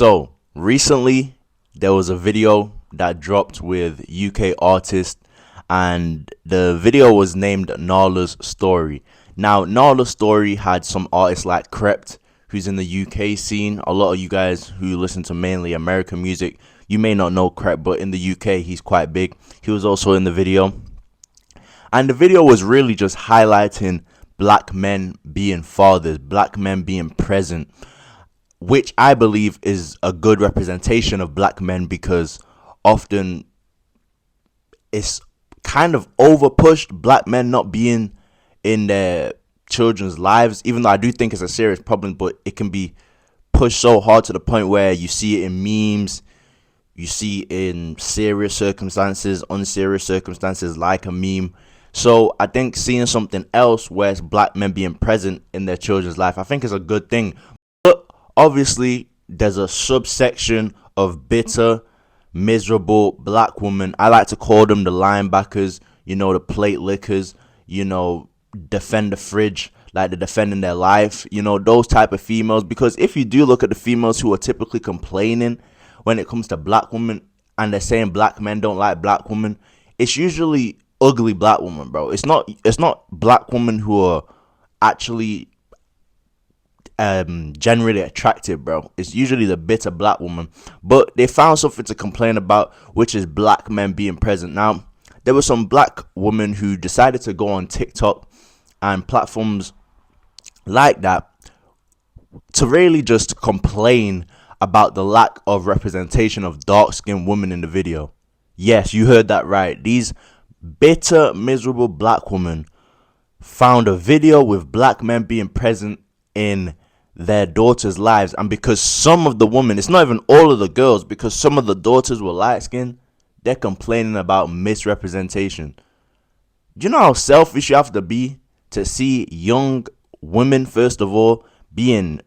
So recently, there was a video that dropped with UK artist, and the video was named Nala's Story. Now, Nala's Story had some artists like Crept, who's in the UK scene. A lot of you guys who listen to mainly American music, you may not know Crept, but in the UK, he's quite big. He was also in the video. And the video was really just highlighting black men being fathers, black men being present, which I believe is a good representation of black men, because often it's kind of overpushed, black men not being in their children's lives, even though I do think it's a serious problem, but it can be pushed so hard to the point where you see it in memes, you see it in serious circumstances, unserious circumstances, like a meme. So I think seeing something else where it's black men being present in their children's life, I think is a good thing. But obviously, there's a subsection of bitter, miserable black women. I like to call them the linebackers, the plate lickers, defend the fridge, like they're defending their life, those type of females. Because if you do look at the females who are typically complaining when it comes to black women, and they're saying black men don't like black women, it's usually ugly black women, bro. It's not black women who are actually generally attractive, bro. It's usually the bitter black woman. But they found something to complain about, which is black men being present. Now, there were some black women who decided to go on TikTok and platforms like that to really just complain about the lack of representation of dark-skinned women in the video. Yes, you heard that right. These bitter, miserable black women found a video with black men being present in their daughters' lives, and because some of the women, it's not even all of the girls, because some of the daughters were light-skinned, they're complaining about misrepresentation. Do you know how selfish you have to be to see young women, first of all, being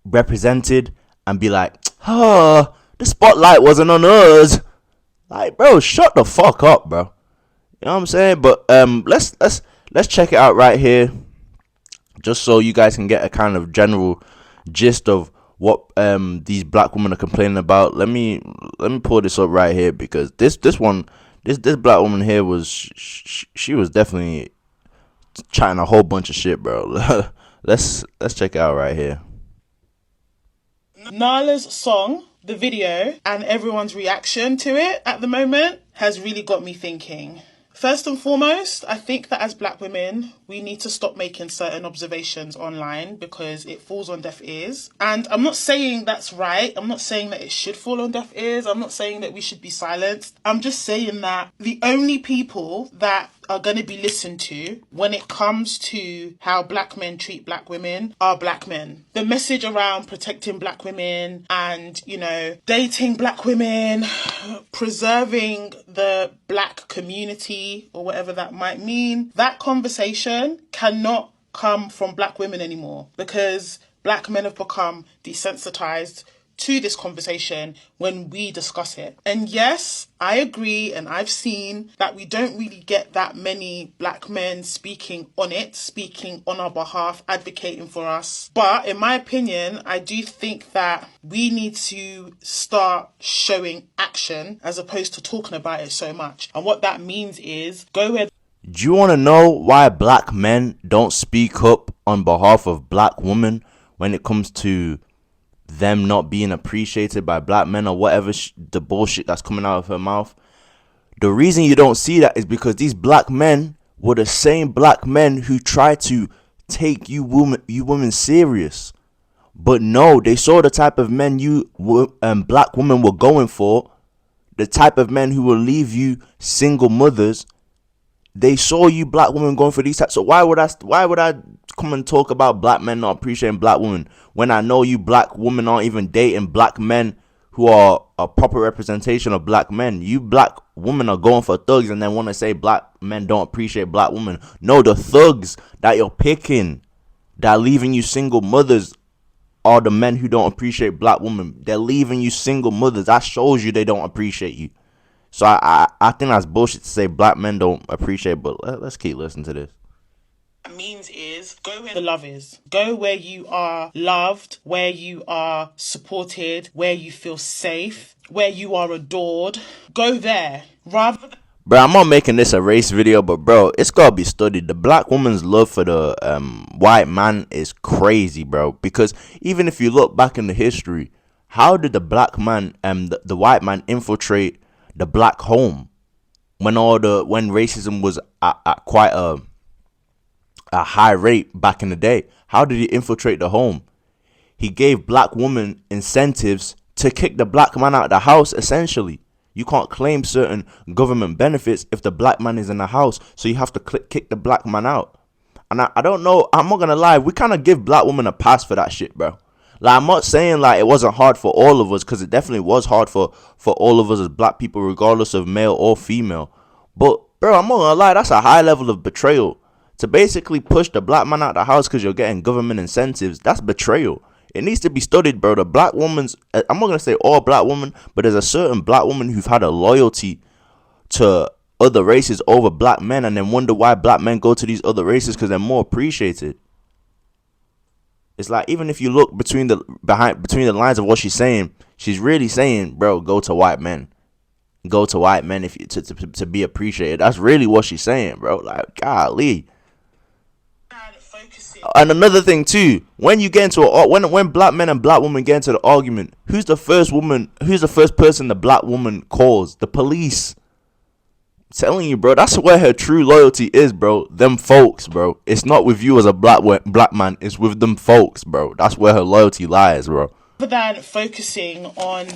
represented and be like, the spotlight wasn't on us? Like, bro, shut the fuck up, bro. You know what I'm saying? But let's check it out right here, just so you guys can get a kind of general gist of what these black women are complaining about. Let me pull this up right here, because this black woman here was she was definitely chatting a whole bunch of shit, bro. let's check it out right here. Nala's song, the video, and everyone's reaction to it at the moment has really got me thinking. First and foremost, I think that as black women, we need to stop making certain observations online because it falls on deaf ears. And I'm not saying that's right. I'm not saying that it should fall on deaf ears. I'm not saying that we should be silenced. I'm just saying that the only people that are going to be listened to when it comes to how black men treat black women are black men. The message around protecting black women and, dating black women, preserving the black community or whatever that might mean, that conversation cannot come from black women anymore, because black men have become desensitized to this conversation when we discuss it. And yes, I agree, and I've seen that we don't really get that many black men speaking on our behalf, advocating for us. But in my opinion, I do think that we need to start showing action as opposed to talking about it so much. And what that means is go where... Do you want to know why black men don't speak up on behalf of black women when it comes to them not being appreciated by black men, or whatever the bullshit that's coming out of her mouth? The reason you don't see that is because these black men were the same black men who tried to take you women serious. But no, they saw the type of men black women were going for, the type of men who will leave you single mothers. They saw you black women going for these types. So why would I come and talk about black men not appreciating black women when I know you black women aren't even dating black men who are a proper representation of black men? You black women are going for thugs and then want to say black men don't appreciate black women. No, the thugs that you're picking that are leaving you single mothers are the men who don't appreciate black women. They're leaving you single mothers. That shows you they don't appreciate you. So I think that's bullshit to say black men don't appreciate, but let's keep listening to this. means is go where the love is. Go where you are loved, where you are supported, where you feel safe, where you are adored. Go there rather than. Bro, I'm not making this a race video, but bro, it's gotta be studied. The black woman's love for the white man is crazy, bro. Because even if you look back in the history, how did the black man the white man infiltrate the black home when racism was at quite a high rate back in the day? How did he infiltrate the home? He gave black women incentives to kick the black man out of the house, essentially. You can't claim certain government benefits if the black man is in the house, so you have to kick the black man out. And I don't know, I'm not gonna lie, we kind of give black women a pass for that shit, bro. Like, I'm not saying like it wasn't hard for all of us, because it definitely was hard for all of us as black people, regardless of male or female. But bro, I'm not gonna lie, that's a high level of betrayal. To basically push the black man out of the house because you're getting government incentives, that's betrayal. It needs to be studied, bro. The black woman's, I'm not gonna say all black women, but there's a certain black woman who've had a loyalty to other races over black men, and then wonder why black men go to these other races because they're more appreciated. It's like, even if you look between the lines of what she's saying, she's really saying, bro, go to white men. Go to white men if you to be appreciated. That's really what she's saying, bro. Like, golly. And another thing too, when you get into when black men and black women get into the argument, who's the first person the black woman calls? The police. I'm telling you, bro, that's where her true loyalty is, bro. Them folks, bro. It's not with you as a black man, it's with them folks, bro. That's where her loyalty lies, bro. Rather than focusing on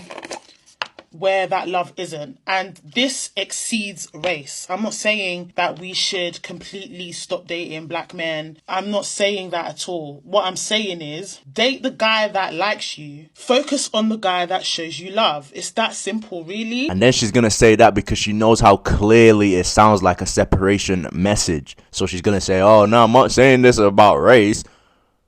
where that love isn't. And this exceeds race. I'm not saying that we should completely stop dating black men. I'm not saying that at all. What I'm saying is date the guy that likes you. Focus on the guy that shows you love. It's that simple, really. And then she's gonna say that because she knows how clearly it sounds like a separation message. So she's gonna say, oh no, I'm not saying this about race.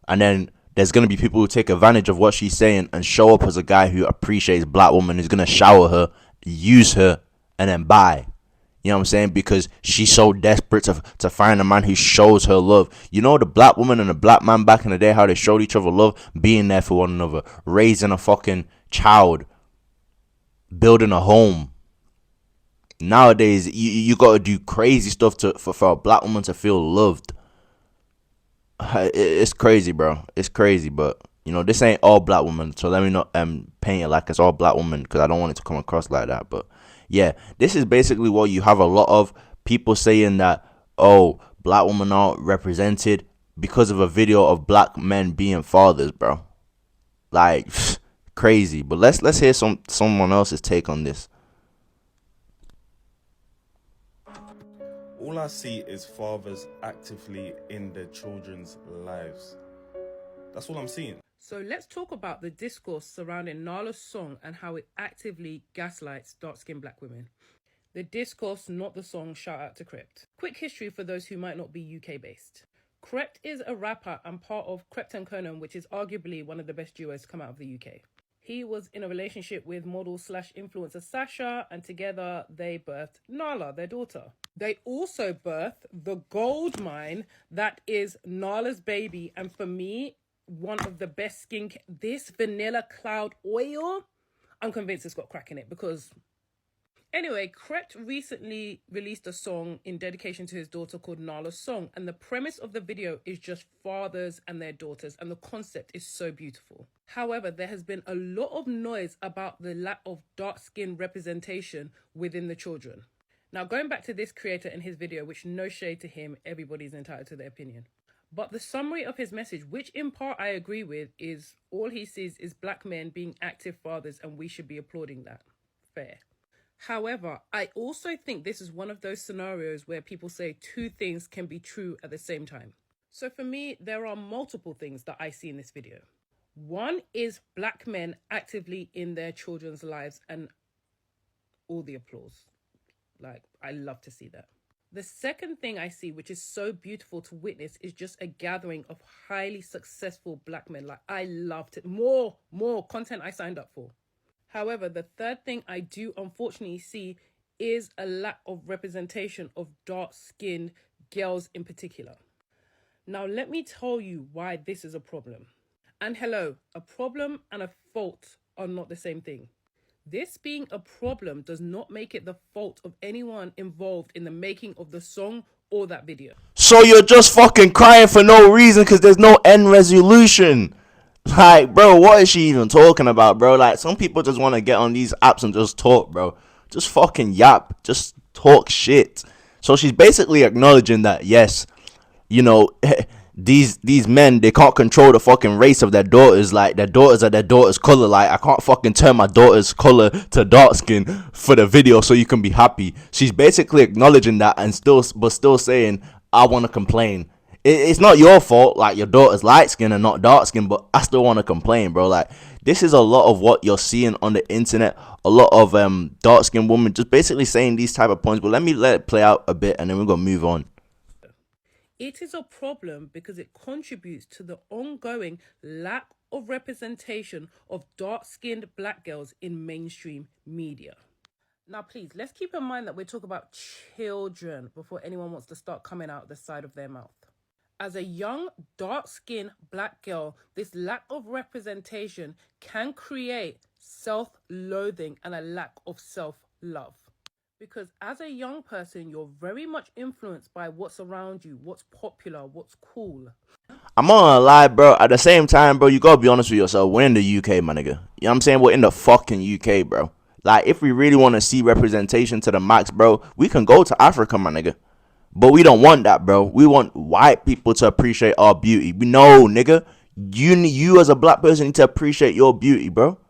And then there's going to be people who take advantage of what she's saying and show up as a guy who appreciates black women, who's going to shower her, use her, and then buy. You know what I'm saying? Because she's so desperate to find a man who shows her love. You know, the black woman and the black man back in the day, how they showed each other love? Being there for one another, raising a fucking child, building a home. Nowadays, you got to do crazy stuff for a black woman to feel loved. It's crazy, bro. It's crazy, but you know, this ain't all black women, so let me not paint it like it's all black women, because I don't want it to come across like that. But yeah, this is basically what you have a lot of people saying, that oh, black women aren't represented because of a video of black men being fathers, bro. Like crazy. But let's hear someone else's take on this. All I see is fathers actively in their children's lives. That's all I'm seeing. So let's talk about the discourse surrounding Nala's song and how it actively gaslights dark-skinned black women. The discourse, not the song. Shout out to Crept. Quick history for those who might not be UK-based. Crept is a rapper and part of Crept and Conan, which is arguably one of the best duos to come out of the UK. He was in a relationship with model/influencer Sasha, and together they birthed Nala, their daughter. They also birthed the gold mine that is Nala's baby, and for me, one of the best skincare. This Vanilla Cloud Oil, I'm convinced it's got crack in it, because anyway, Crept recently released a song in dedication to his daughter called Nala's Song, and the premise of the video is just fathers and their daughters, and the concept is so beautiful. However, there has been a lot of noise about the lack of dark skin representation within the children. Now, going back to this creator and his video, which no shade to him, everybody's entitled to their opinion. But the summary of his message, which in part I agree with, is all he sees is black men being active fathers, and we should be applauding that. Fair. However, I also think this is one of those scenarios where people say two things can be true at the same time. So for me, there are multiple things that I see in this video. One is black men actively in their children's lives, and all the applause. Like, I love to see that. The second thing I see, which is so beautiful to witness, is just a gathering of highly successful black men. Like, I loved it. More content I signed up for. However, the third thing I do unfortunately see is a lack of representation of dark-skinned girls in particular. Now, let me tell you why this is a problem. And hello, a problem and a fault are not the same thing. This being a problem does not make it the fault of anyone involved in the making of the song or that video. So you're just fucking crying for no reason because there's no end resolution. Like, bro, what is she even talking about, bro? Like, some people just want to get on these apps and just talk, bro. Just fucking yap. Just talk shit. So she's basically acknowledging that, yes, you know, these men, they can't control the fucking race of their daughters. Like, their daughters are their daughter's color. Like, I can't fucking turn my daughter's color to dark skin for the video so you can be happy. She's basically acknowledging that and still saying, I want to complain. It's not your fault, like, your daughter's light skin and not dark skin, but I still want to complain, bro. Like, this is a lot of what you're seeing on the internet. A lot of dark skinned women just basically saying these type of points. But let it play out a bit and then we're gonna move on. It is a problem because it contributes to the ongoing lack of representation of dark-skinned black girls in mainstream media. Now, please, let's keep in mind that we're talking about children before anyone wants to start coming out the side of their mouth. As a young, dark-skinned black girl, this lack of representation can create self-loathing and a lack of self-love. Because as a young person, you're very much influenced by what's around you, what's popular, what's cool. I'm not gonna lie, bro. At the same time, bro, you gotta be honest with yourself. We're in the UK, my nigga. You know what I'm saying? We're in the fucking UK, bro. Like, if we really want to see representation to the max, bro, we can go to Africa, my nigga. But we don't want that, bro. We want white people to appreciate our beauty. We know, nigga. You as a black person need to appreciate your beauty, bro.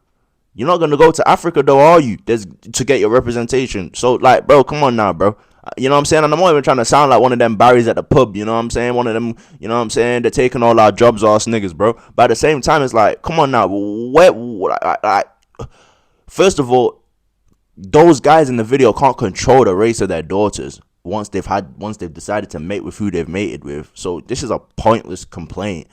You're not gonna go to Africa though, are you? To get your representation. So, like, bro, come on now, bro. You know what I'm saying? And I'm not even trying to sound like one of them Barrys at the pub. You know what I'm saying? One of them, you know what I'm saying? They're taking all our jobs, ass niggas, bro. But at the same time, it's like, come on now. First of all, those guys in the video can't control the race of their daughters once they've decided to mate with who they've mated with. So this is a pointless complaint.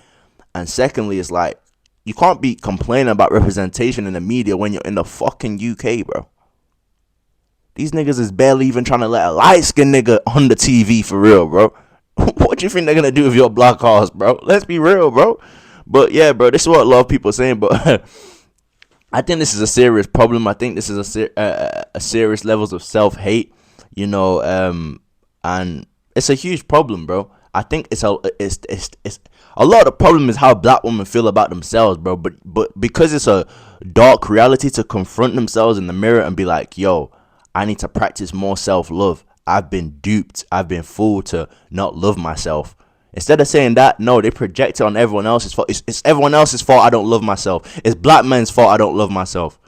And secondly, it's like, you can't be complaining about representation in the media when you're in the fucking UK, bro. These niggas is barely even trying to let a light-skinned nigga on the TV for real, bro. What do you think they're going to do with your black ass, bro? Let's be real, bro. But yeah, bro, this is what a lot of people are saying. But I think this is a serious problem. I think this is a serious levels of self-hate, you know, and it's a huge problem, bro. I think it's a lot of the problem is how black women feel about themselves, bro. But because it's a dark reality to confront themselves in the mirror and be like, yo, I need to practice more self-love. I've been duped. I've been fooled to not love myself. Instead of saying that, no, they project it on everyone else's fault. It's everyone else's fault I don't love myself. It's black men's fault I don't love myself.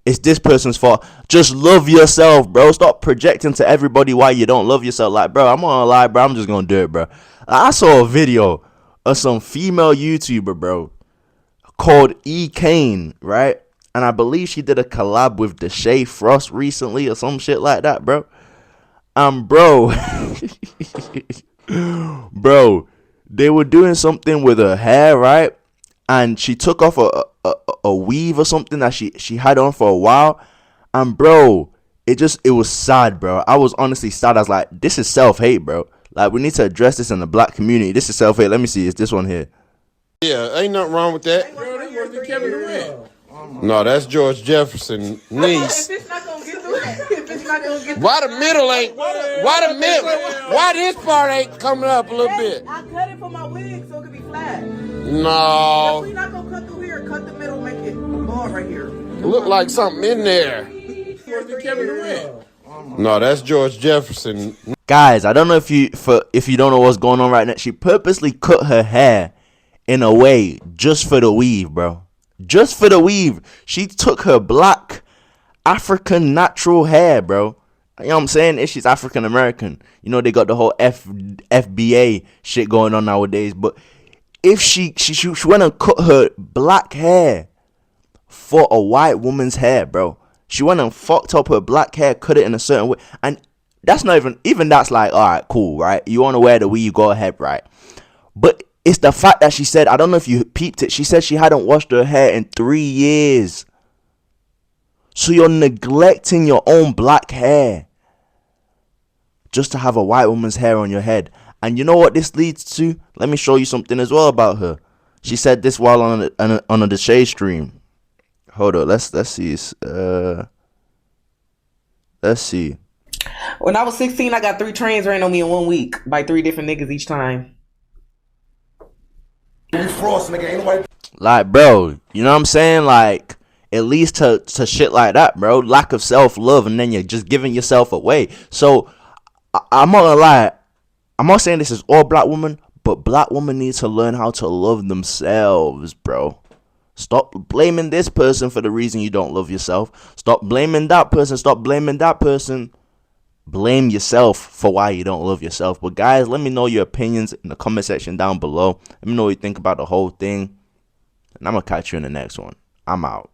It's this person's fault. Just love yourself, bro. Stop projecting to everybody why you don't love yourself. Like, bro, I'm gonna lie, bro. I'm just gonna do it, bro. I saw a video of some female YouTuber, bro, called E. Kane, right? And I believe she did a collab with Deshae Frost recently or some shit like that, bro. Bro, bro, they were doing something with her hair, right? And she took off a weave or something that she had on for a while. And bro, it was sad, bro. I was honestly sad. I was like, this is self-hate, bro. Like, we need to address this in the black community. This is self-hate. Let me see. It's this one here. Yeah, ain't nothing wrong with that. No, that's George Jefferson niece. Why the middle ain't? Why this part ain't coming up a little bit? I cut it for my wig so it could be flat. No. If we not gonna cut through here, cut the middle, make it bald right here. Look like something in there. No, that's George Jefferson. Guys, I don't know if you don't know what's going on right now. She purposely cut her hair in a way just for the weave, bro. Just for the weave. She took her black African natural hair, bro. You know what I'm saying? She's African American. You know, they got the whole FBA shit going on nowadays. But if she went and cut her black hair for a white woman's hair, bro. She went and fucked up her black hair, cut it in a certain way. And that's not even that's like, all right, cool, right? You want to wear the weave, go ahead, right? But it's the fact that she said, I don't know if you peeped it. She said she hadn't washed her hair in 3 years. So you're neglecting your own black hair just to have a white woman's hair on your head. And you know what this leads to? Let me show you something as well about her. She said this while on the Shade stream. Hold on, let's see. Let's see. When I was 16, I got 3 trains ran on me in 1 week by 3 different niggas each time. Like, bro, you know what I'm saying? Like, it leads to shit like that, bro. Lack of self-love, and then you're just giving yourself away. So, I'm not gonna lie. I'm not saying this is all black women, but black women need to learn how to love themselves, bro. Stop blaming this person for the reason you don't love yourself. Stop blaming that person. Stop blaming that person. Blame yourself for why you don't love yourself. But guys, let me know your opinions in the comment section down below. Let me know what you think about the whole thing. And I'm going to catch you in the next one. I'm out.